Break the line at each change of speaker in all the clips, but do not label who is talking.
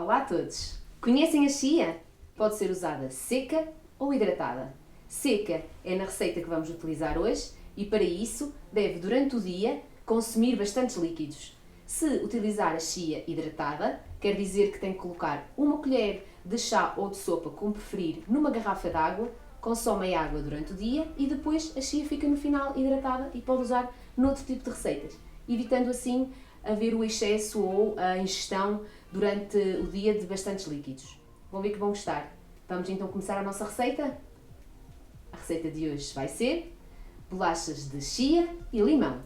Olá a todos! Conhecem a chia? Pode ser usada seca ou hidratada. Seca é na receita que vamos utilizar hoje e para isso deve durante o dia consumir bastantes líquidos. Se utilizar a chia hidratada, quer dizer que tem que colocar uma colher de chá ou de sopa, como preferir, numa garrafa de água, consome a água durante o dia e depois a chia fica no final hidratada e pode usar noutro tipo de receitas, evitando assim haver o excesso ou a ingestão durante o dia de bastantes líquidos. Vão ver que vão gostar. Vamos então começar a nossa receita? A receita de hoje vai ser bolachas de chia e limão.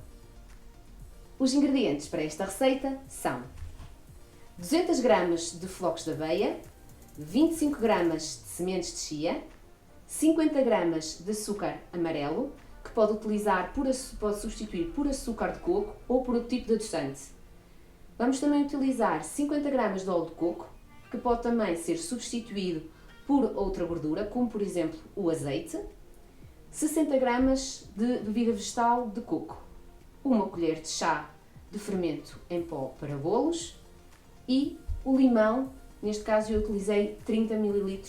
Os ingredientes para esta receita são 200 gramas de flocos de aveia, 25 gramas de sementes de chia, 50 gramas de açúcar amarelo, que pode utilizar, pode substituir por açúcar de coco ou por outro tipo de adoçante. Vamos também utilizar 50 gramas de óleo de coco, que pode também ser substituído por outra gordura, como por exemplo o azeite, 60 gramas de bebida vegetal de coco, uma colher de chá de fermento em pó para bolos e o limão, neste caso eu utilizei 30 ml,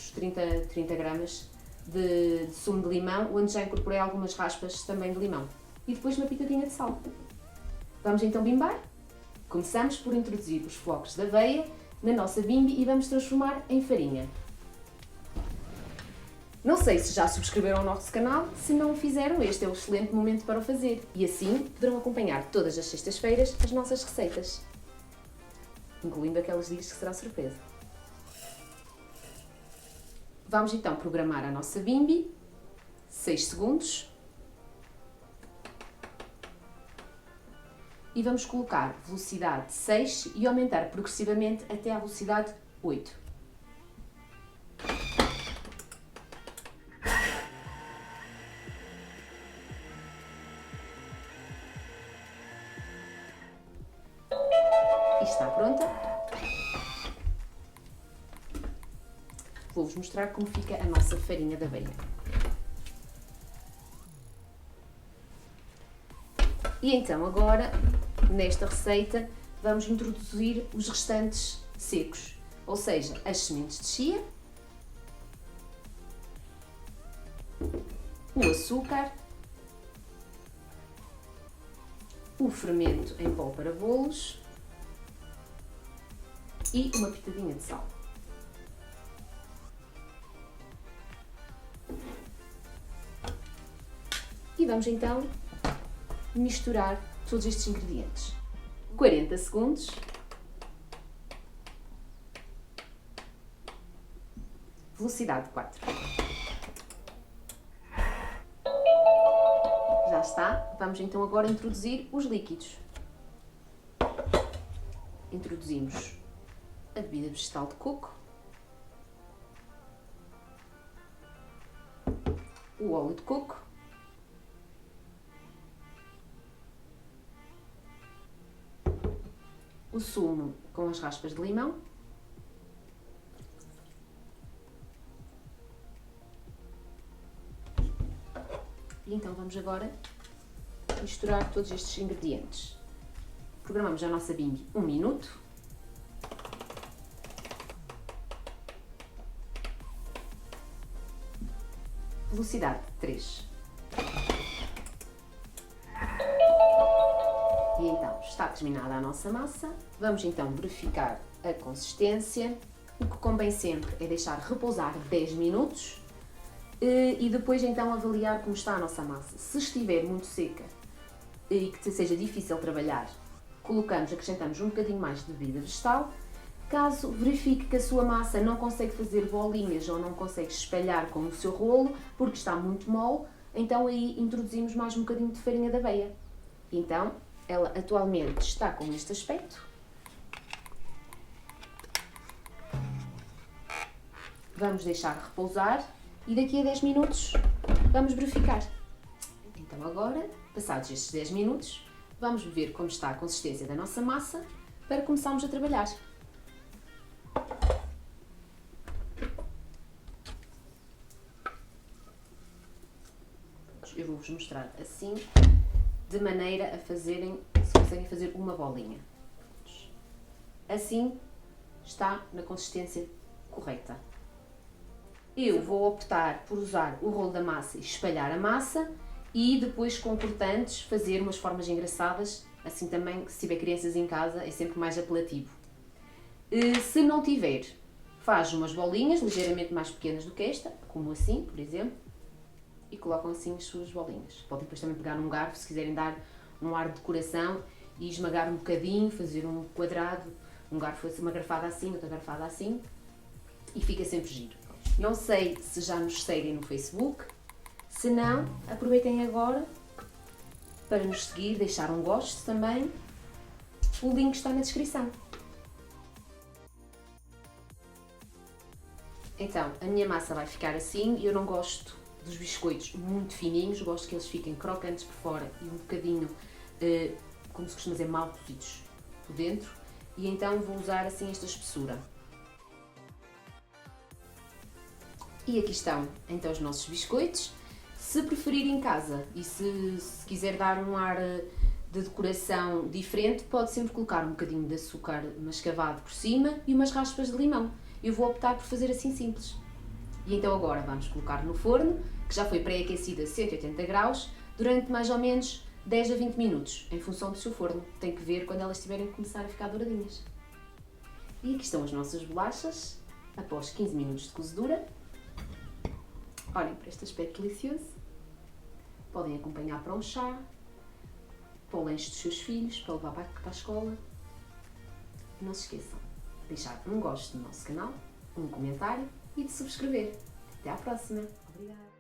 30 gramas de sumo de limão, onde já incorporei algumas raspas também de limão. E depois uma pitadinha de sal. Vamos então bimbar? Começamos por introduzir os flocos de aveia na nossa bimbi e vamos transformar em farinha. Não sei se já subscreveram o nosso canal, se não o fizeram, este é o excelente momento para o fazer. E assim poderão acompanhar todas as sextas-feiras as nossas receitas, incluindo aqueles dias que será surpresa. Vamos então programar a nossa bimbi, 6 segundos. E vamos colocar velocidade 6 e aumentar progressivamente até à velocidade 8. E está pronta. Vou-vos mostrar como fica a nossa farinha de aveia. E então agora, nesta receita, vamos introduzir os restantes secos, ou seja, as sementes de chia, o açúcar, o fermento em pó para bolos e uma pitadinha de sal. E vamos então misturar todos estes ingredientes. 40 segundos. Velocidade 4. Já está. Vamos então agora introduzir os líquidos. Introduzimos a bebida vegetal de coco, o óleo de coco, o sumo com as raspas de limão, e então vamos agora misturar todos estes ingredientes. Programamos a nossa bimbi 1 minuto. Velocidade 3. E então está terminada a nossa massa. Vamos então verificar a consistência. O que convém sempre é deixar repousar 10 minutos e depois então avaliar como está a nossa massa. Se estiver muito seca e que seja difícil trabalhar, acrescentamos um bocadinho mais de bebida vegetal. Caso verifique que a sua massa não consegue fazer bolinhas ou não consegue espalhar com o seu rolo porque está muito mole, então aí introduzimos mais um bocadinho de farinha de aveia. Então, ela atualmente está com este aspecto. Vamos deixar repousar e daqui a 10 minutos vamos verificar. Então agora, passados estes 10 minutos, vamos ver como está a consistência da nossa massa para começarmos a trabalhar. Eu vou-vos mostrar assim, de maneira a fazerem, se conseguem fazer uma bolinha. Assim está na consistência correta. Eu vou optar por usar o rolo da massa e espalhar a massa e depois com cortantes fazer umas formas engraçadas, assim também se tiver crianças em casa é sempre mais apelativo. Se não tiver, faz umas bolinhas ligeiramente mais pequenas do que esta, como assim, por exemplo, e colocam assim as suas bolinhas. Podem depois também pegar um garfo se quiserem dar um ar de decoração e esmagar um bocadinho, fazer um quadrado, um garfo, uma garfada assim, outra garfada assim, e fica sempre giro. Não sei se já nos seguem no Facebook, se não, aproveitem agora para nos seguir, deixar um gosto também, o link está na descrição. Então, a minha massa vai ficar assim, eu não gosto dos biscoitos muito fininhos, gosto que eles fiquem crocantes por fora e um bocadinho, como se costuma dizer, mal cozidos por dentro, e então vou usar assim esta espessura. E aqui estão então os nossos biscoitos. Se preferir em casa e se quiser dar um ar de decoração diferente, pode sempre colocar um bocadinho de açúcar mascavado por cima e umas raspas de limão. Eu vou optar por fazer assim simples. E então agora vamos colocar no forno, que já foi pré-aquecido a 180 graus, durante mais ou menos 10 a 20 minutos, em função do seu forno. Tem que ver quando elas estiverem a começar a ficar douradinhas. E aqui estão as nossas bolachas, após 15 minutos de cozedura. Olhem para este aspecto delicioso. Podem acompanhar para um chá, para o lanche dos seus filhos, para levar para a escola. E não se esqueçam de deixar um gosto no nosso canal, um comentário e de subscrever. Até à próxima. Obrigada.